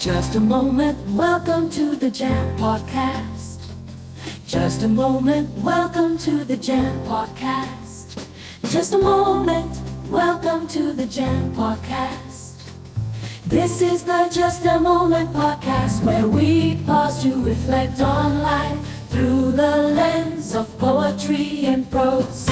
Just a moment, welcome to the Jam Podcast. Just a moment, welcome to the Jam Podcast. Just a moment, welcome to the Jam Podcast. This is the Just a Moment Podcast where we pause to reflect on life through the lens of poetry and prose.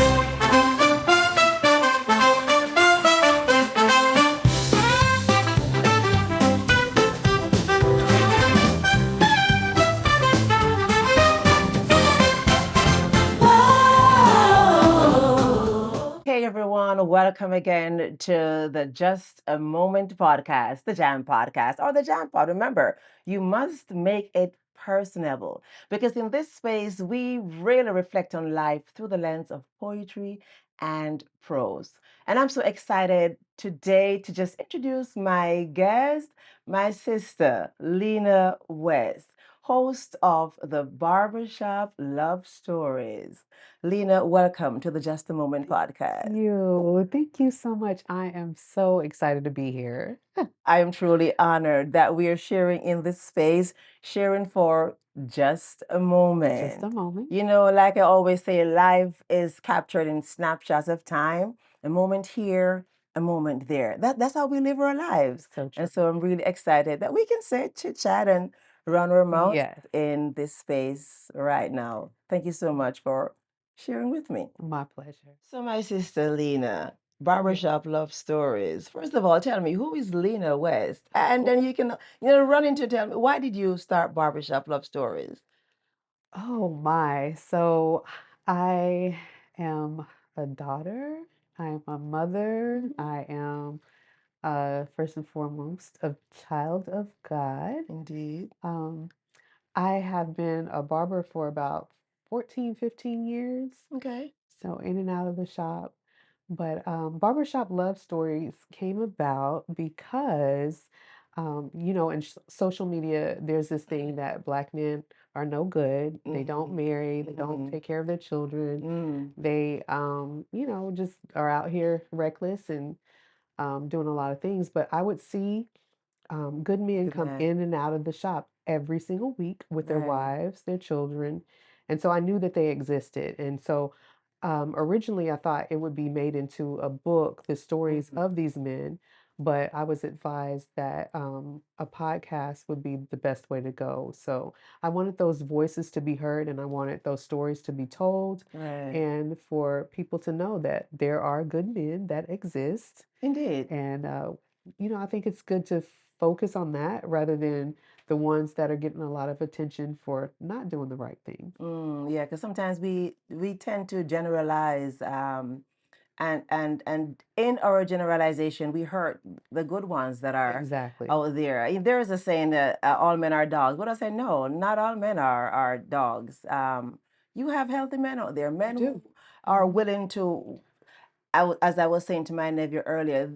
Hey everyone, welcome again to the Just a Moment podcast, the Jam podcast, or the Jam Pod. Remember, you must make it personable because in this space we really reflect on life through the lens of poetry and prose. And I'm so excited today to just introduce my guest, my sister, Lena West, host of the Barber Shop Love Stories. Lena, welcome to the Just a Moment podcast. Thank you so much. I am so excited to be here. I am truly honored that we are sharing in this space, sharing for just a Just a moment. moment. Like I always say, life is captured in snapshots of time, a moment here, a moment there. That's how we live our lives. So true. And so I'm really excited that we can sit, chit chat, and run our mouth Yes, in this space right now. Thank you so much for sharing with me. my pleasure. So, my sister Lena, Yeah. Barbershop Love Stories. First of all, tell me, who is Lena West? And Well, then you can, run into tell me, why did you start Barbershop Love Stories? oh my. So I am a daughter. I am a mother. Mhm. I am first and foremost a child of God. Indeed. Um, I have been a barber for about 14, 15 years. Okay. So in and out of the shop. But Barbershop Love Stories came about because, in social media, there's this thing that black men are no good. They don't marry, they don't Mhm. take care of their children. Mm. They, just are out here reckless and doing a lot of things. But I would see good men Good come man. in and out of the shop every single week with their Right. wives, their children. And so I knew that they existed. And so originally I thought it would be made into a book, the stories Mhm. of these men. But I was advised that a podcast would be the best way to go. So I wanted those voices to be heard and I wanted those stories to be told Right. and for people to know that there are good men that exist Indeed. and, I think it's good to focus on that rather than the ones that are getting a lot of attention for not doing the right thing. Yeah, because sometimes we tend to generalize, and in our generalization, we hurt the good ones that are Exactly. out there. There is a saying that all men are dogs, but I say no, not all men are dogs. You have healthy men out there, You men do. who are Mhm. willing to. As I was saying to my nephew earlier,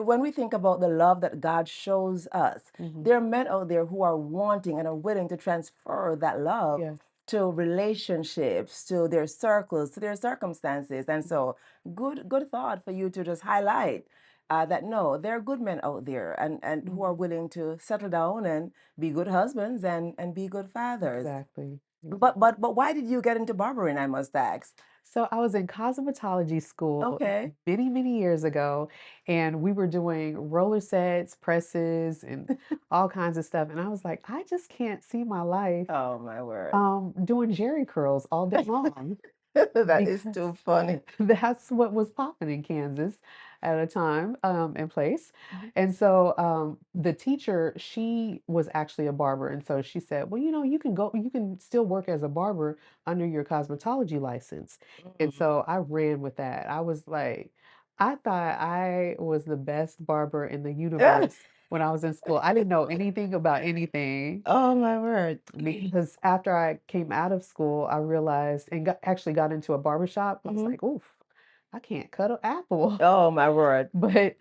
when we think about the love that God shows us, Mhm. there are men out there who are wanting and are willing to transfer that love Yes. to relationships, to their circles, to their circumstances. And Mhm. so, good thought for you to just highlight that no, there are good men out there and who are Mhm. willing to settle down and be good husbands and be good fathers. Exactly. But why did you get into barbering, I must ask? So I was in cosmetology school Okay. many, many years ago, and we were doing roller sets, presses, and all kinds of stuff. And I was like, I just can't see my life Oh my word. doing jerry curls all day long That is because too funny. that's what was popping in Kansas at a time and place. Mhm. And so the teacher, she was actually a barber. And so she said, well, you can still work as a barber under your cosmetology license. And Mhm. so I ran with that. I was like, I thought I was the best barber in the universe when I was in school. I didn't know anything about anything. Oh my word. Because after I came out of school, I realized and actually got into a barbershop. I was Mhm. like, oof, I can't cut an apple. Oh my word. But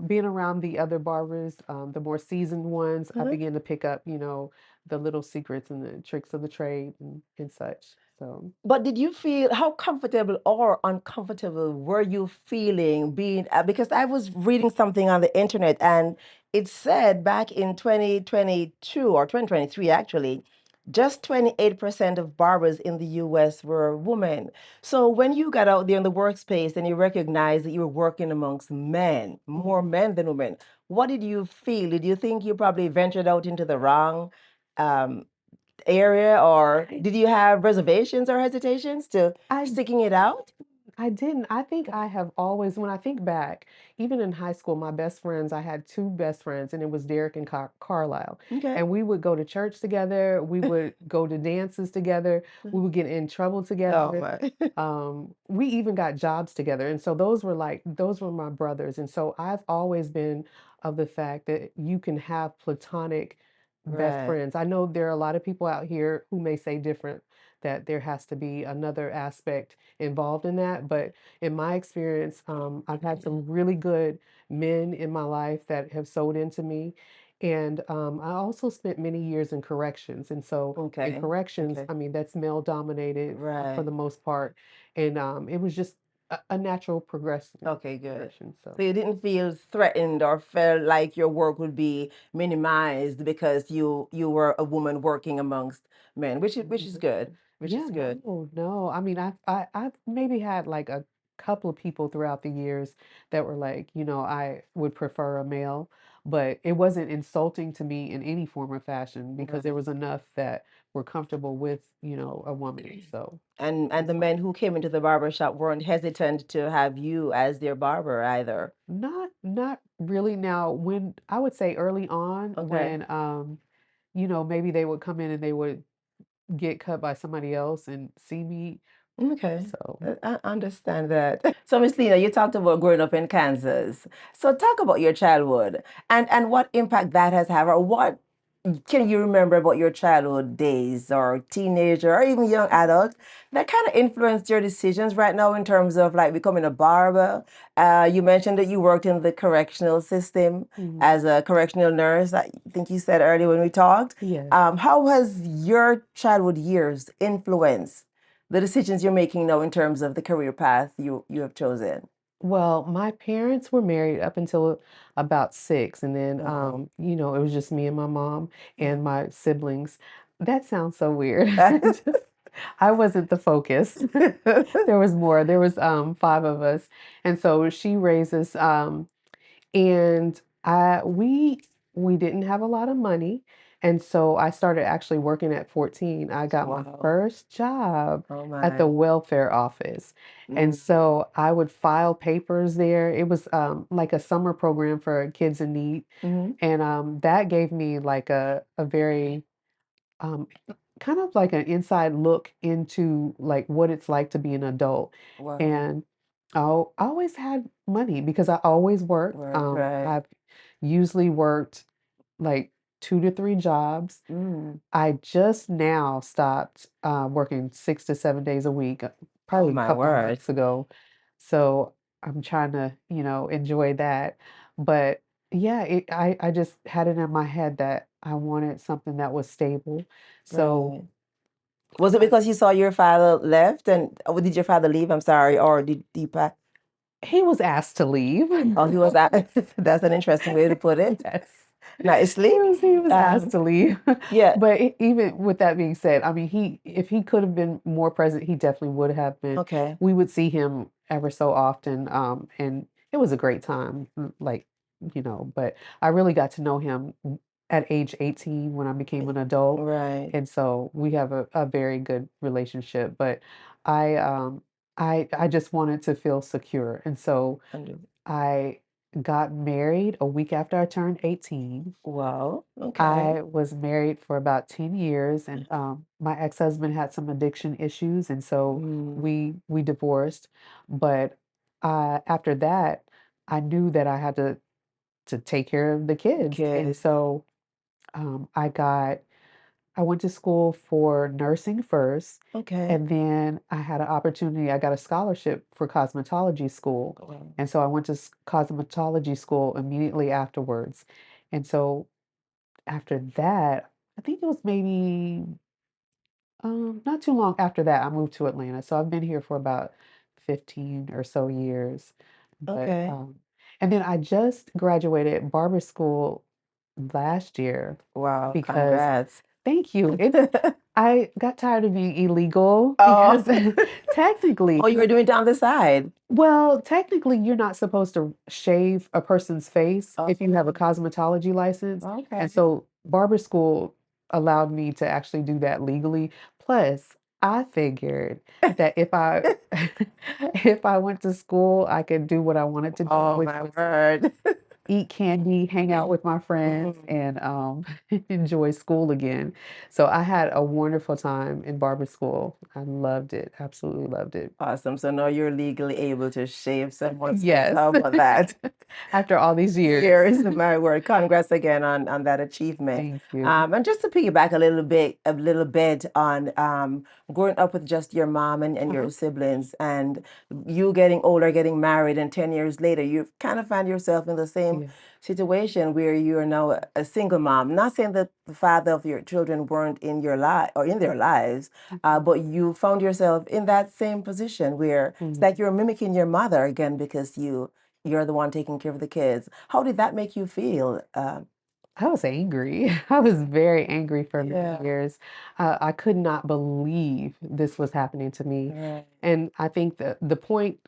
being around the other barbers, the more seasoned ones, I Mhm. began to pick up, the little secrets and the tricks of the trade and such. So, But did you feel how comfortable or uncomfortable were you feeling being because I was reading something on the internet and it said back in 2022 or 2023, actually, just 28% of barbers in the US were women. So when you got out there in the workspace and you recognized that you were working amongst men, more men than women, what did you feel? Did you think you probably ventured out into the wrong um, area, or did you have reservations or hesitations to I sticking it out? I didn't. I think I have always, when I think back, even in high school, my best friends, I had two best friends, and it was Derek and Carlisle. Okay. And we would go to church together. We would go to dances together. We would get in trouble Oh together. my. We even got jobs together. And so those were my brothers. And so I've always been of the fact that you can have platonic best Right. friends. I know there are a lot of people out here who may say different, that there has to be another aspect involved in that. But in my experience, I've had some really good men in my life that have sold into me. And I also spent many years in corrections. And so in Okay. corrections, Okay. I mean, that's male dominated for Right. the most part. And it was just a natural Okay, good. progression. So you didn't feel threatened or felt like your work would be minimized because you were a woman working amongst men, which is good. Which Yeah, is good. no. I mean, I've maybe had like a couple of people throughout the years that were like, I would prefer a male, but it wasn't insulting to me in any form or fashion because there Right. was enough that were comfortable with, a woman. So And it's the fine. men who came into the barber shop weren't hesitant to have you as their barber either. Not really. Now, when I would say early on, Okay. when maybe they would come in and they would get cut by somebody else and see me. Okay. So I understand that. So, Miss Lena, you talked about growing up in Kansas. So, talk about your childhood and what impact that has had, or what can you remember about your childhood days or teenager or even young adult that kind of influenced your decisions right now in terms of like becoming a barber? You mentioned that you worked in the correctional system mhm, as a correctional nurse. I think you said earlier when we talked. yes. How has your childhood years influenced the decisions you're making now in terms of the career path you have chosen? Well, my parents were married up until about 6, and then, Oh. it was just me and my mom and my siblings. That sounds so weird. I wasn't the focus. There was more. There was 5 of us, and so she raises, and we didn't have a lot of money, and so I started actually working at 14. I got my Wow. first job Oh at the my. welfare office. And Mm. so I would file papers there. It was like a summer program for kids in need. Hmm. And that gave me like a very um, kind of like an inside look into like what it's like to be an adult. Wow. And I always had money because I always worked. Right, right. I've usually worked like 2 to 3 jobs. Mm. I just now stopped working 6 to 7 days a week, Oh probably a my couple of word. months ago. So I'm trying to, enjoy that. But yeah, I just had it in my head that I wanted something that was stable. So Right. Was it I, because you saw your father left and did your father leave? I'm sorry, or did you pack? he was asked to leave. Oh, he was out. That's an interesting way to put it. Yes. Nicely. He was asked Um, to leave. yeah. But even with that being said, I mean, if he could have been more present, he definitely would have been. Okay. We would see him ever so often, and it was a great time, like, but I really got to know him at age 18 when I became an adult. Right. And so we have a very good relationship. But I I just wanted to feel secure. And so Under. I got married a week after I turned 18. Wow. Okay. I was married for about 10 years, and my ex-husband had some addiction issues, and so Mm. we divorced. But after that, I knew that I had to take care of the The kids. And kids. so I went to school for nursing first, Okay. and then I had an opportunity. I got a scholarship for cosmetology school. Wow. And so I went to cosmetology school immediately afterwards. And so after that, I think it was maybe not too long after that, I moved to Atlanta. So I've been here for about 15 or so years. But Okay. and then I just graduated barber school last year Wow, because congrats. thank you. I got tired of being illegal Oh, because technically, oh, you were doing it down the side. well, technically, you're not supposed to shave a person's face if you have a Oh, cosmetology license. okay. And so, barber school allowed me to actually do that legally. Plus, I figured that if I if I went to school, I could do what I wanted to do, Oh which my was word. eat candy, hang out with my friends, Mhm. and enjoy school again. So I had a wonderful time in barber school. I loved it, absolutely loved it. Awesome. So now you're legally able to shave someone's face. Yes, How about that? after all these years. Years, my word. Congrats again on that achievement. Thank you. And just to piggyback a little bit on growing up with just your mom and Uh-huh. your siblings, and you getting older, getting married, and 10 years later, you kind of find yourself in the same Yeah. situation where you are now a single mom. Not saying that the father of your children weren't in your life or in their lives, Mhm. but you found yourself in that same position where it's Mhm. like you're mimicking your mother again because you're the one taking care of the kids. How did that make you feel? I was angry. I was very angry for many Yeah. years. I could not believe this was happening to me. Right. And I think that the point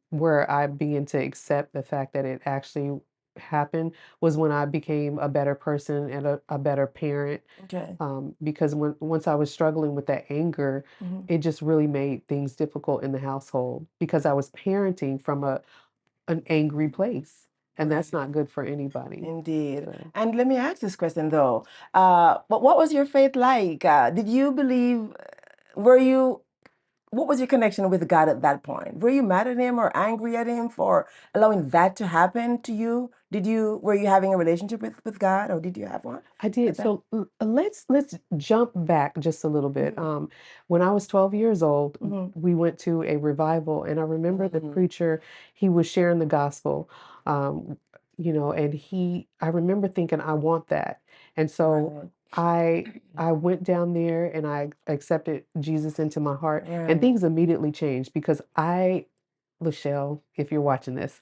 where I began to accept the fact that it actually happened was when I became a better person and a better parent. Okay. Because once I was struggling with that anger, Mhm. it just really made things difficult in the household because I was parenting from an angry place, and that's Right. not good for anybody. Indeed. So And let me ask this question though. But what was your faith like? Did you believe, were you, what was your connection with God at that point? Were you mad at him or angry at him for allowing that to happen to you? Were you having a relationship with God, or did you have one I at did. that? So let's jump back just a little bit. Mhm. When I was 12 years old, Mhm. we went to a revival, and I remember the Mhm. preacher, he was sharing the gospel, um, and I remember thinking, I want that. And so Right. I went down there and I accepted Jesus into my heart, and Right. things immediately changed because Lachelle, if you're watching this,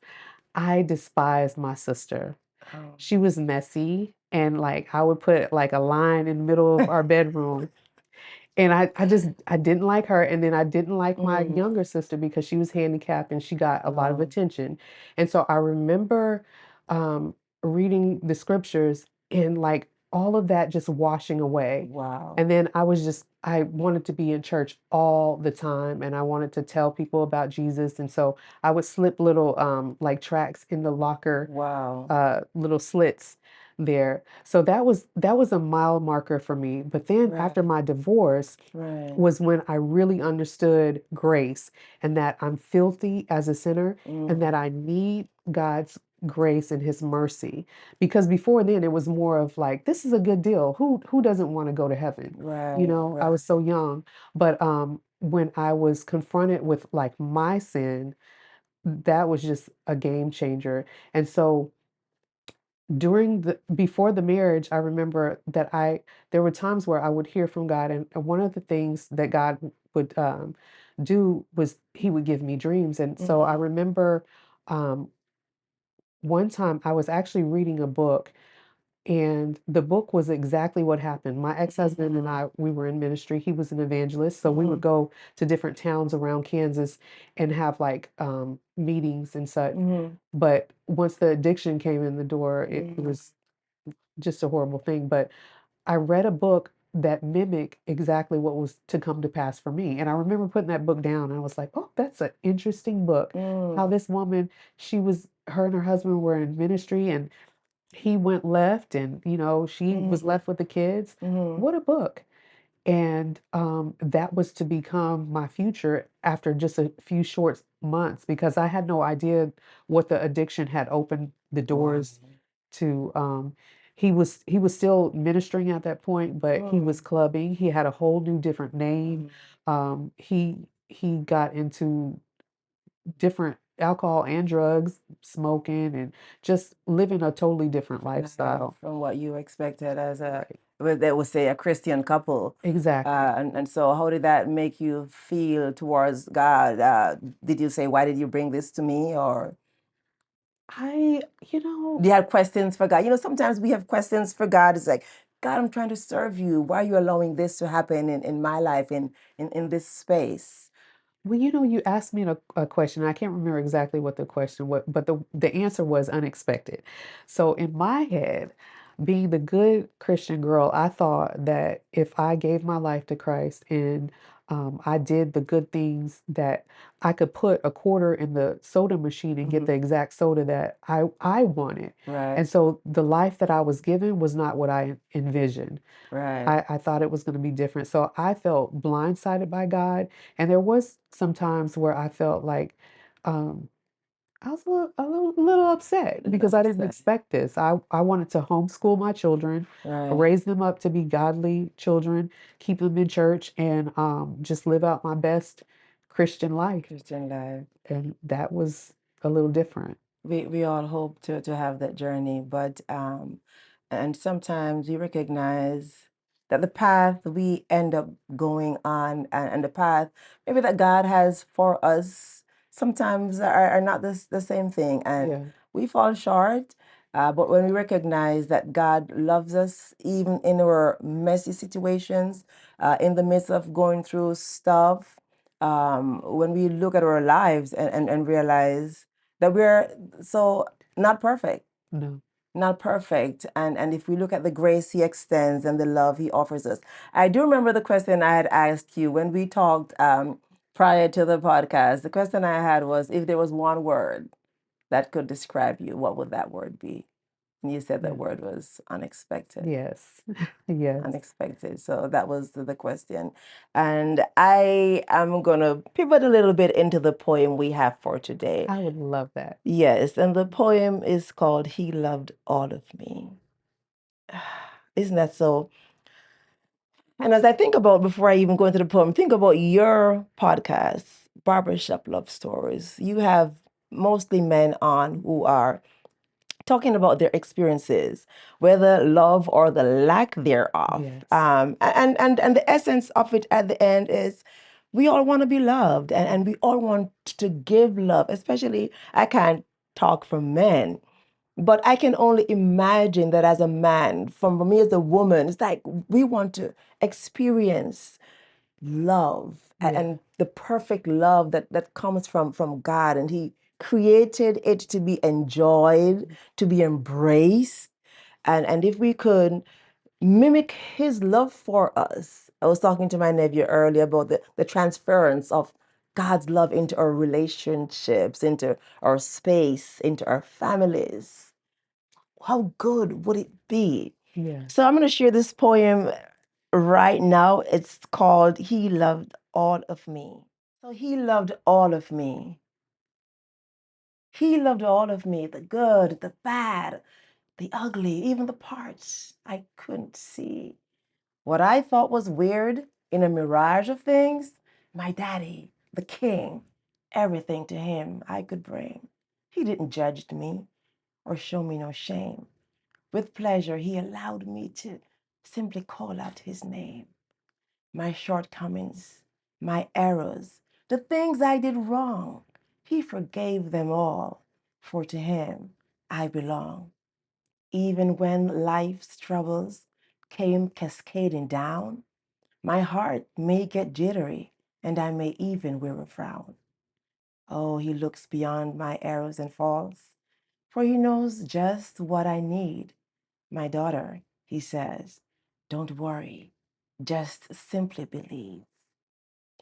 I despised my sister. Oh. She was messy, and, like, I would put, like, a line in the middle of our bedroom, and I didn't like her, and then I didn't like my Mm. younger sister because she was handicapped and she got a lot of Oh. attention, and so I remember, reading the scriptures and, like, all of that just washing away, Wow. and then I wanted to be in church all the time, and I wanted to tell people about Jesus, and so I would slip little, like, tracts in the locker, Wow. little slits there. So that was a mile marker for me. But then after Right. my divorce Right. was when I really understood grace and that I'm filthy as a sinner and Mm. that I need God's grace and his mercy. Because before then it was more of like, this is a good deal. Who doesn't want to go to heaven? Right. I Right. was so young. But when I was confronted with like my sin, that was just a game changer. And so during the before the marriage, I remember that there were times where I would hear from God, and one of the things that God would do was He would give me dreams. And so I Mhm. remember um, one time I was actually reading a book, and the book was exactly what happened. My ex-husband and I, we were in ministry. He was an evangelist, so we would Mhm. go to different towns around Kansas and have like meetings and such. Mhm. But once the addiction came in the door, it Mhm. was just a horrible thing. But I read a book that mimicked exactly what was to come to pass for me. And I remember putting that book down and I was like, oh, that's an interesting book. How Mm. this woman, her and her husband were in ministry and he went left and, she was Mhm. left with the kids. Mhm. What a book. And that was to become my future after just a few short months because I had no idea what the addiction had opened the Wow. doors to. He was still ministering at that point, but he was Mm. clubbing. He had a whole new different name. Mhm. He got into different alcohol and drugs, smoking, and just living a totally different Life lifestyle. from what you expected as Right. they would say a Christian couple. Exactly. And so how did that make you feel towards God? Did you say, why did you bring this to me? Or You Do you have questions for God? Sometimes we have questions for God. It's like, God, I'm trying to serve you. Why are you allowing this to happen in my life, in this space? well, you asked me a question. I can't remember exactly what the question was, but the answer was unexpected. So in my head, being the good Christian girl, I thought that if I gave my life to Christ and I did the good things, that I could put a quarter in the soda machine and get the exact soda that I wanted. Right, And so the life that I was given was not what I envisioned. right. I thought it was going to be different. So I felt blindsided by God. And there was some times where I felt like um, I was a little upset because I didn't Upset. expect this. I wanted to homeschool my children, Right. raise them up to be godly children, keep them in church, and just live out my best Christian life. Christian life. And that was a little different. We all hope to have that journey, but and sometimes we recognize that the path we end up going on, and the path maybe that God has for us sometimes are not the same thing, and Yeah. we fall short. But when we recognize that God loves us even in our messy situations, in the midst of going through stuff, when we look at our lives and realize that we're so not perfect, No. not perfect, and if we look at the grace he extends and the love he offers us. I do remember the question I had asked you when we talked prior to the podcast. The question I had was, if there was one word that could describe you, what would that word be? And you said Yeah. that word was unexpected. Yes. Yes. Unexpected. So that was the question. And I am going to pivot a little bit into the poem we have for today. I would love that. Yes, and the poem is called He Loved All of Me. Isn't that so? And as I think about, before I even go into the poem, think about your podcast, Barbershop Love Stories. You have mostly men on who are talking about their experiences, whether love or the lack thereof. Yes. And the essence of it at the end is we all want to be loved, and we all want to give love, especially I can't talk for men. But I can only imagine that as a man, from me as a woman, it's like we want to experience love, Yeah. and the perfect love that comes from God. And He created it to be enjoyed, to be embraced. And if we could mimic His love for us. I was talking to my nephew earlier about the transference of God's love into our relationships, into our space, into our families. How good would it be? Yeah. So I'm going to share this poem right now. It's called He Loved All of Me. So He loved all of me. He loved all of me, the good, the bad, the ugly, even the parts I couldn't see. What I thought was weird in a mirage of things, my daddy, the king, everything to him I could bring. He didn't judge me or show me no shame. With pleasure, he allowed me to simply call out his name. My shortcomings, my errors, the things I did wrong, he forgave them all, for to him I belong. Even when life's troubles came cascading down, my heart may get jittery, and I may even wear a frown. Oh, he looks beyond my errors and faults, for he knows just what I need. My daughter, he says, don't worry, just simply believe.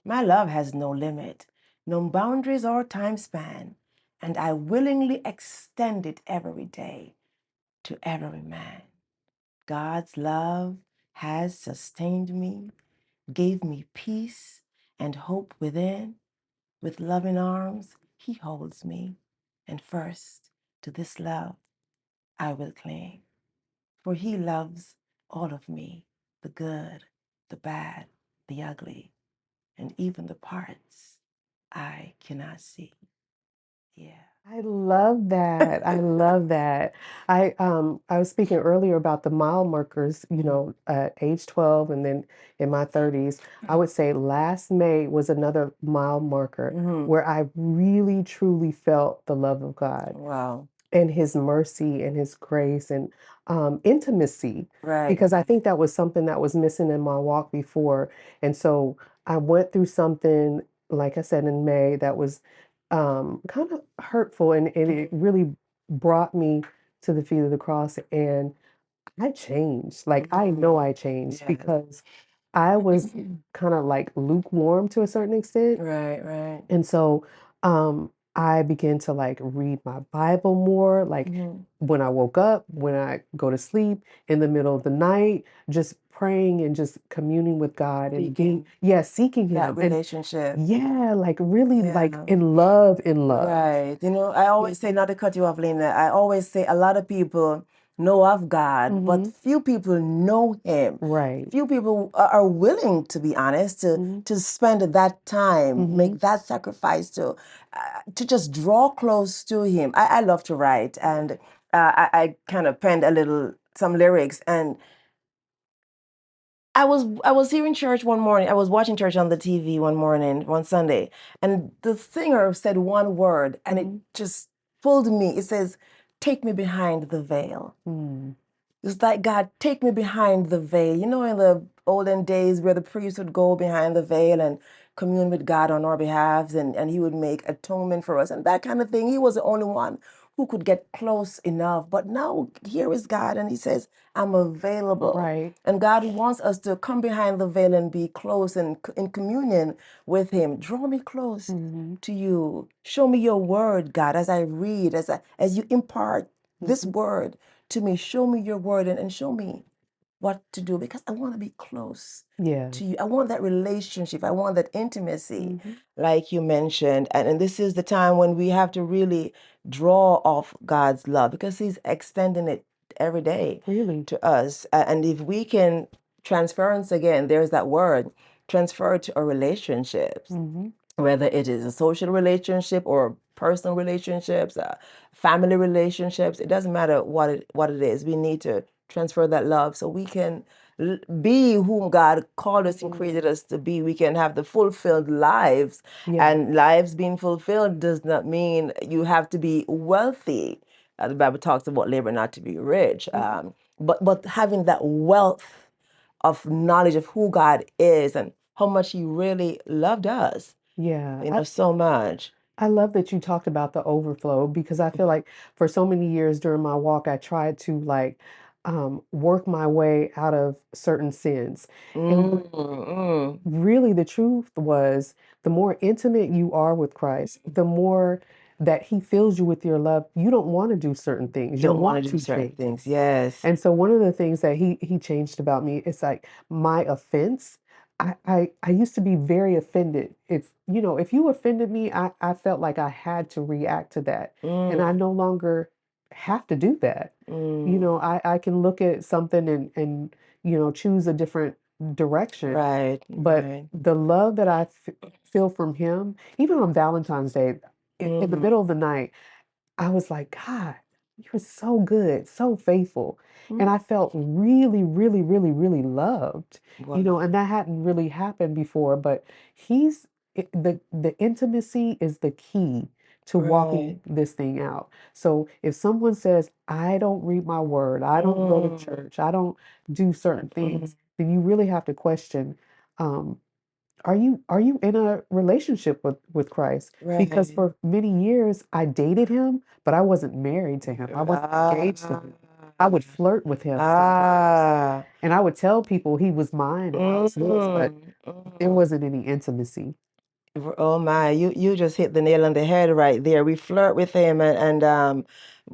My love has no limit, no boundaries or time span, and I willingly extend it every day to every man. God's love has sustained me, gave me peace and hope within. With loving arms, he holds me, and first to this love I will cling. For he loves all of me, the good, the bad, the ugly, and even the parts I cannot see. Yeah. I love that. I love that. I was speaking earlier about the mile markers, at age 12 and then in my 30s. I would say last May was another mile marker Mhm. where I really truly felt the love of God. Wow. and his mercy and his grace and intimacy, Right. because I think that was something that was missing in my walk before. And so I went through something, like I said, in May that was kind of hurtful, and it really brought me to the feet of the cross. And I changed. Like, I know I changed Yes. because I was kind of like lukewarm to a certain extent. Right, right. And so I began to like read my Bible more, like when I woke up, when I go to sleep, in the middle of the night, just praying and just communing with God and being, yeah, seeking That Him. And relationship. yeah, like really like Yeah. in love, in love. Right. You know, I always say, not to cut you off, Lena, I always say a lot of people know of God, but few people know Him. Right. Few people are willing, to be honest, to spend that time, make that sacrifice to just draw close to Him. I love to write, and I kind of penned some lyrics, and I was here in church one morning. I was watching church on the TV one morning, one Sunday, and the singer said one word, and it just pulled me. It says, "Take me behind the veil." It's like, God, take me behind the veil. You know, in the olden days where the priest would go behind the veil and commune with God on our behalf, and he would make atonement for us and that kind of thing. He was the only one who could get close enough. But now here is God, and He says, I'm available. Right. And God wants us to come behind the veil and be close and in communion with Him. Draw me close to you. Show me your word, God, as I read, as you impart this word to me. Show me your word, and show me what to do, because I want to be close Yeah. to you. I want that relationship. I want that intimacy, like you mentioned. And this is the time when we have to really draw off God's love, because He's extending it every day Really. to us. And if we can transference, again, there's that word, transfer to our relationships, whether it is a social relationship or personal relationships, family relationships, it doesn't matter what it is. We need to transfer that love so we can be whom God called us and created us to be. We can have the fulfilled lives. Yeah. And lives being fulfilled does not mean you have to be wealthy. The Bible talks about labor not to be rich. But having that wealth of knowledge of who God is and how much He really loved us, Yeah. so much. I love that you talked about the overflow, because I feel like for so many years during my walk, I tried to like work my way out of certain sins. And really, the truth was, the more intimate you are with Christ, the more that He fills you with your love, you don't want to do certain things. You Don't want want to do to certain change. things. Yes. And so one of the things that he changed about me is like my offense. I used to be very offended. If you offended me, I felt like I had to react to that. And I no longer have to do that. I can look at something and choose a different direction. Right. But Right. the love that I feel from Him, even on Valentine's Day, in the middle of the night, I was like, God, you're so good, so faithful. And I felt really, really, really, really loved, Wow. and that hadn't really happened before. But the intimacy is the key to Right. walking this thing out. So if someone says, I don't read my word, I don't go to church, I don't do certain things, then you really have to question, um, are you in a relationship with Christ? Because Right. for many years I dated Him, but I wasn't married to Him. I wasn't engaged to Him. I would flirt with Him sometimes, and I would tell people He was mine and I was His, but there wasn't any intimacy. Oh my, you just hit the nail on the head right there. We flirt with Him, and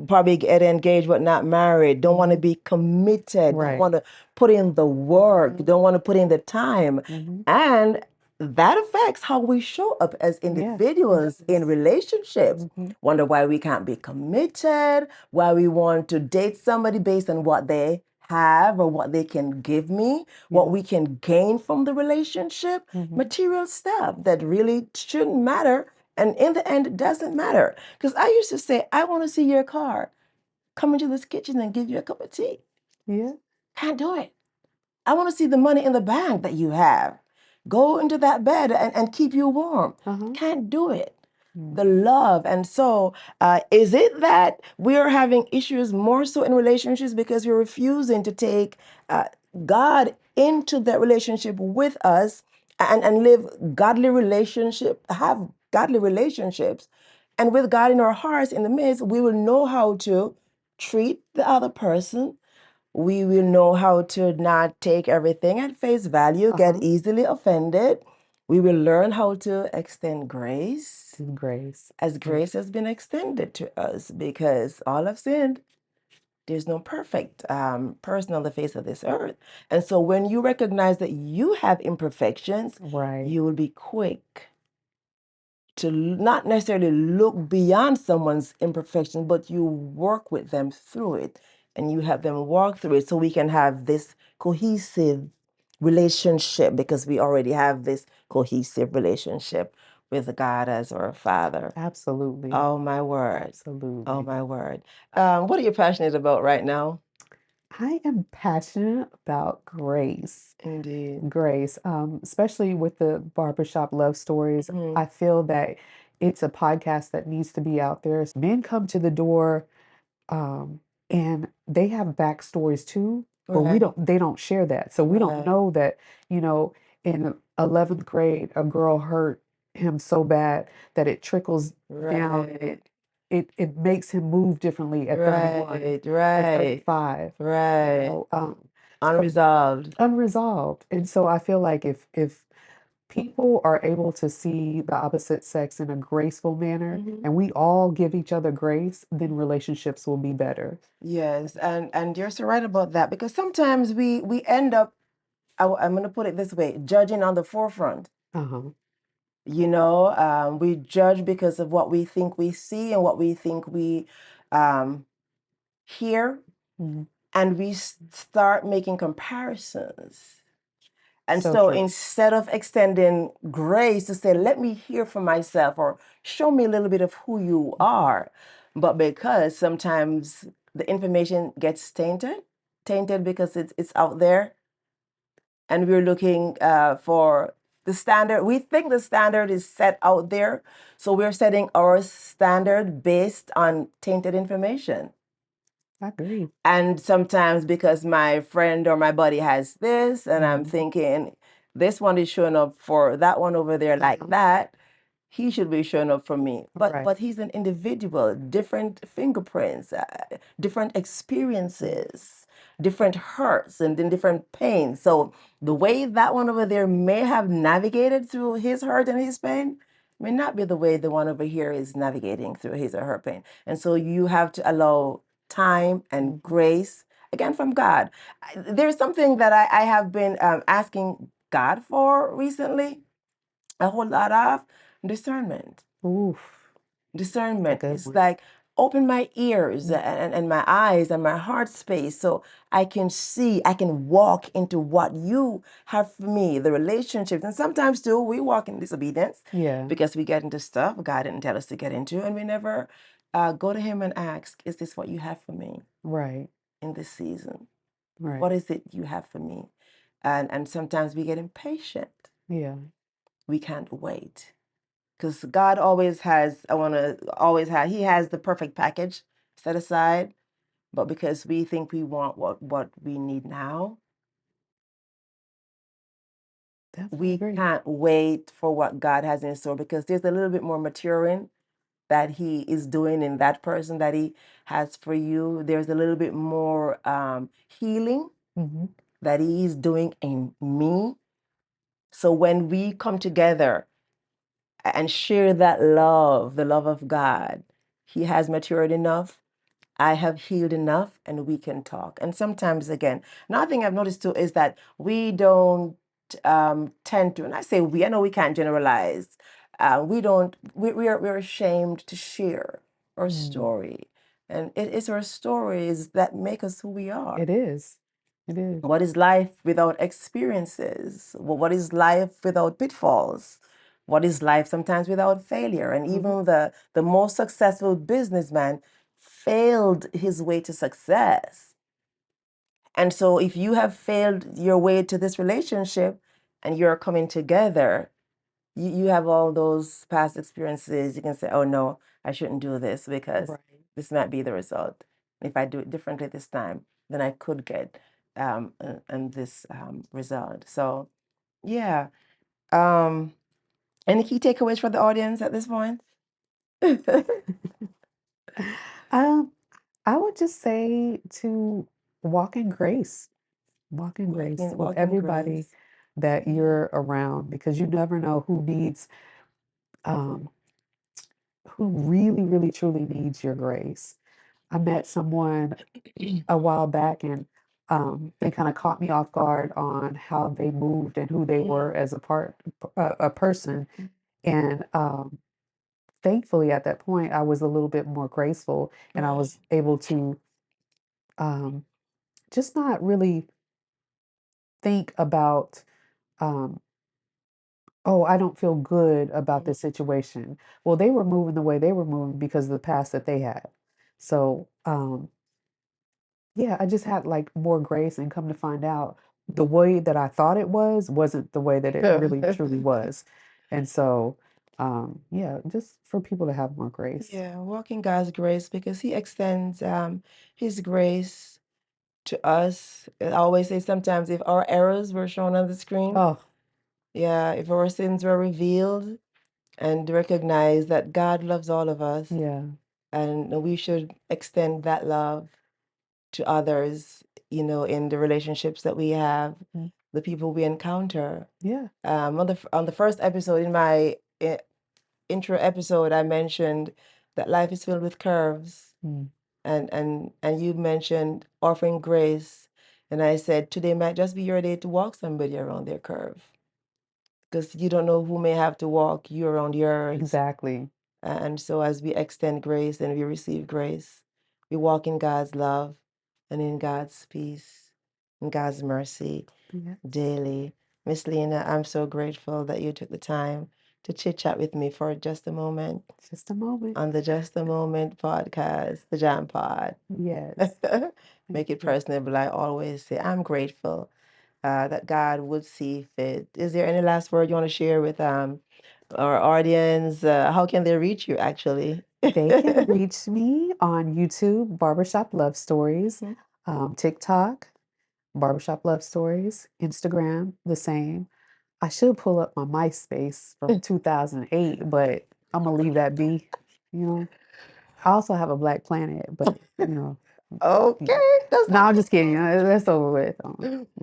probably get engaged but not married. Don't want to be committed. Don't Right. want to put in the work. Don't want to put in the time. And that affects how we show up as individuals in relationships. Wonder why we can't be committed, why we want to date somebody based on what they have or what they can give me, what we can gain from the relationship, material stuff that really shouldn't matter. And in the end, it doesn't matter. Because I used to say, I want to see your car. Come into this kitchen and give you a cup of tea. Yeah. Can't do it. I want to see the money in the bank that you have. Go into that bed and keep you warm. Can't do it. the love. And so, is it that we're having issues more so in relationships because we're refusing to take God into that relationship with us and live have godly relationships? And with God in our hearts, in the midst, we will know how to treat the other person. We will know how to not take everything at face value, get easily offended. We will learn how to extend grace Grace. as grace has been extended to us, because all have sinned. There's no perfect person on the face of this earth. And so when you recognize that you have imperfections, Right. you will be quick to not necessarily look beyond someone's imperfection, but you work with them through it and you help them walk through it so we can have this cohesive relationship, because we already have this cohesive relationship with God as our Father. Absolutely. Oh, my word. Absolutely. Oh, my word. What are you passionate about right now? I am passionate about grace. Indeed. Grace, especially with the Barbershop Love Stories. I feel that it's a podcast that needs to be out there. Men come to the door, and they have backstories too, but they don't share that. So we don't know that, in 11th grade, a girl hurt him so bad that it trickles down, and it makes him move differently at 31, at 35, so Unresolved. unresolved. And so I feel like if people are able to see the opposite sex in a graceful manner, and we all give each other grace, then relationships will be better. Yes, and you're so right about that, because sometimes we end up, I'm going to put it this way, judging on the forefront. We judge because of what we think we see and what we think we hear, and we start making comparisons. And so true. instead of extending grace to say, let me hear from myself, or show me a little bit of who you are, but because sometimes the information gets tainted because it's out there, and we're looking for the standard. We think the standard is set out there, so we're setting our standard based on tainted information. I agree. And sometimes because my friend or my buddy has this, and I'm thinking this one is showing up for that one over there like that, he should be showing up for me. But he's an individual, different fingerprints, different experiences, different hurts, and then different pains. So the way that one over there may have navigated through his hurt and his pain may not be the way the one over here is navigating through his or her pain. And so you have to allow time and grace, again, from God. There's something that I have been asking God for recently, a whole lot of discernment. Oof. Discernment is like, open my ears and my eyes and my heart space so I can see, I can walk into what you have for me, the relationships. And sometimes too, we walk in disobedience because we get into stuff God didn't tell us to get into, and we never go to Him and ask, is this what you have for me in this season? What is it you have for me? And sometimes we get impatient. We can't wait. Because God always has, He has the perfect package set aside. But because we think we want what we need now, we can't wait for what God has in store, because there's a little bit more maturing that He is doing in that person that He has for you. There's a little bit more healing that He is doing in me. So when we come together and share that love, the love of God, He has matured enough, I have healed enough, and we can talk. And sometimes, again, another thing I've noticed too is that we don't tend to, and I say we, I know we can't generalize, we're ashamed to share our story. And it is our stories that make us who we are. It is. It is. What is life without experiences? What is life without pitfalls? What is life sometimes without failure? And even the most successful businessman failed his way to success. And so if you have failed your way to this relationship and you're coming together, you have all those past experiences. You can say, oh no, I shouldn't do this because Right. this might be the result. If I do it differently this time, then I could get and this result. So yeah. Any key takeaways for the audience at this point? Um, I would just say to walk in grace, walk in grace with Walk in everybody grace. that you're around because you never know who needs, um, who really, really, truly needs your grace. I met someone a while back and they kind of caught me off guard on how they moved and who they were as a person. And thankfully, at that point, I was a little bit more graceful and I was able to um, just not really think about, um, oh, I don't feel good about this situation. Well, they were moving the way they were moving because of the past that they had. So, yeah, I just had like more grace and come to find out the way that I thought it was wasn't the way that it really truly was. And so, yeah, just for people to have more grace. Yeah, walk in God's grace because He extends His grace to us. I always say sometimes if our errors were shown on the screen, Oh, yeah, if our sins were revealed and recognize that God loves all of us yeah. and we should extend that love to others, in the relationships that we have, Mm. the people we encounter. Yeah. On the first episode, in my intro episode, I mentioned that life is filled with curves, Mm. and you mentioned offering grace, and I said today might just be your day to walk somebody around their curve, because you don't know who may have to walk you around yours. Exactly. And so as we extend grace and we receive grace, we walk in God's love and in God's peace, in God's mercy Yes. daily. Miss Lena, I'm so grateful that you took the time to chit chat with me for just a moment Just a moment. on the Just a Moment podcast, the Jam Pod. Yes. Make it you. personable. I always say I'm grateful that God would see fit. Is there any last word you want to share with our audience? How can they reach you actually? They can reach me on YouTube, Barbershop Love Stories, TikTok, Barbershop Love Stories, Instagram, the same. I should pull up my MySpace from 2008, but I'm gonna leave that be. You know, I also have a Black Planet, but Okay, that's no, I'm just kidding. That's over with.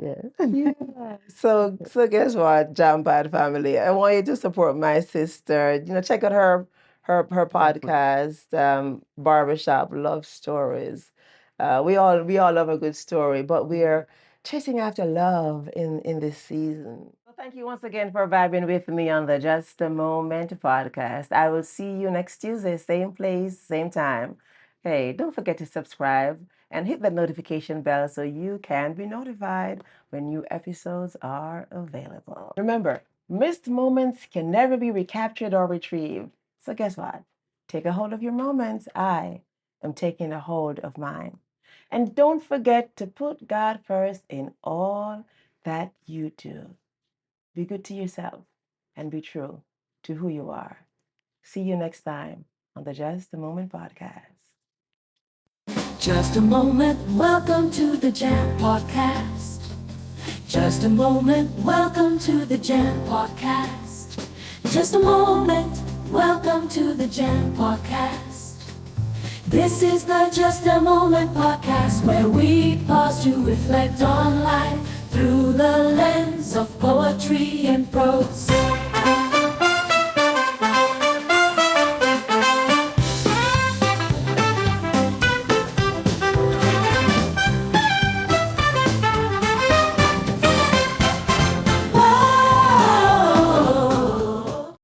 Yeah. yeah. So guess what, Jambad family? I want you to support my sister. Check out her Definitely. podcast, Barbershop Love Stories. We all love a good story, but we're chasing after love in this season. Well, thank you once again for vibing with me on the Just a Moment podcast. I will see you next Tuesday, same place, same time. Hey, don't forget to subscribe and hit the notification bell so you can be notified when new episodes are available. Remember, missed moments can never be recaptured or retrieved. So guess what? Take a hold of your moments. I am taking a hold of mine. And don't forget to put God first in all that you do. Be good to yourself and be true to who you are. See you next time on the Just a Moment podcast. Just a moment, welcome to the Jam Podcast. Just a moment, welcome to the Jam Podcast. Just a moment, welcome to the Jam Podcast. This is the Just a Moment podcast where we pause to reflect on life through the lens of poetry and prose.